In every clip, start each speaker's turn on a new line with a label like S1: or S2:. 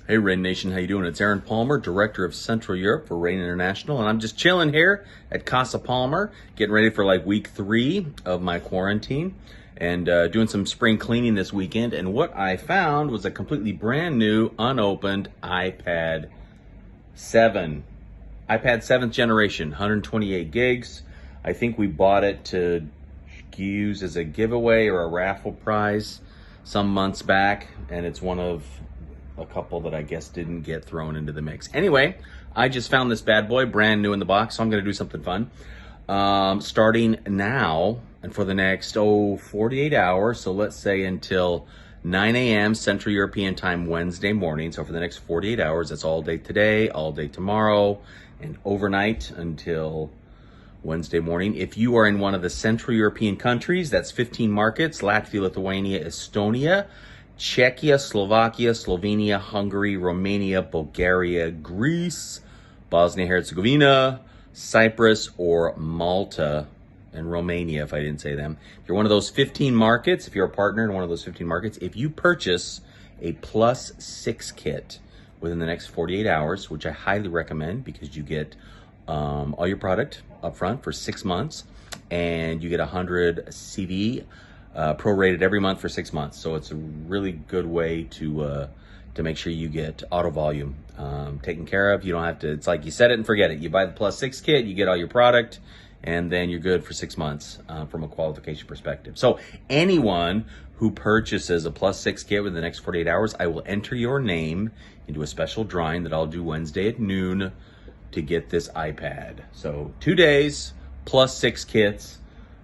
S1: Hey Rain Nation, how you doing? It's Aaron Palmer, Director of Central Europe for Rain International, and I'm just chilling here at Casa Palmer, getting ready for like week 3 of my quarantine, and doing some spring cleaning this weekend. And what I found was a completely brand new, unopened iPad 7. iPad 7th generation, 128 gigs. I think we bought it to use as a giveaway or a raffle prize some months back, and it's one of a couple that I guess didn't get thrown into the mix. Anyway, I just found this bad boy brand new in the box, so I'm going to do something fun. Starting now and for the next 48 hours, so let's say until 9 a.m. Central European time Wednesday morning. So for the next 48 hours, that's all day today, all day tomorrow, and overnight until Wednesday morning. If you are in one of the Central European countries, that's 15 markets: Latvia, Lithuania, Estonia, Czechia, Slovakia, Slovenia, Hungary, Romania, Bulgaria, Greece, Bosnia-Herzegovina, Cyprus, or Malta, and Romania, if I didn't say them. If you're one of those 15 markets, if you're a partner in one of those 15 markets, if you purchase a +6 kit within the next 48 hours, which I highly recommend because you get all your product up front for 6 months, and you get 100 CV prorated every month for 6 months. So it's a really good way to make sure you get auto volume taken care of. You don't have to, it's like you set it and forget it. You buy the +6 kit, you get all your product, and then you're good for 6 months from a qualification perspective. So anyone who purchases a +6 kit within the next 48 hours, I will enter your name into a special drawing that I'll do Wednesday at noon to get this iPad. So 2 days, +6 kits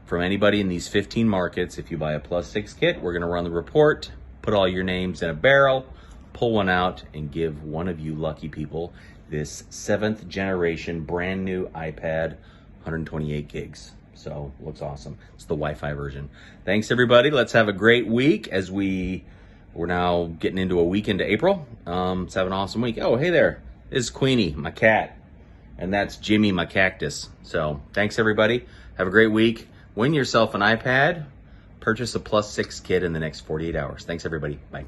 S1: from anybody in these 15 markets. If you buy a +6 kit, we're gonna run the report, put all your names in a barrel, pull one out, and give one of you lucky people this 7th generation brand new iPad, 128 gigs. So looks awesome. It's the Wi-Fi version. Thanks everybody. Let's have a great week as we're now getting into a week into April. Let's have an awesome week. Oh, hey there. This is Queenie, my cat. And that's Jimmy, my cactus. So thanks everybody. Have a great week. Win yourself an iPad. Purchase a +6 kit in the next 48 hours. Thanks everybody. Bye.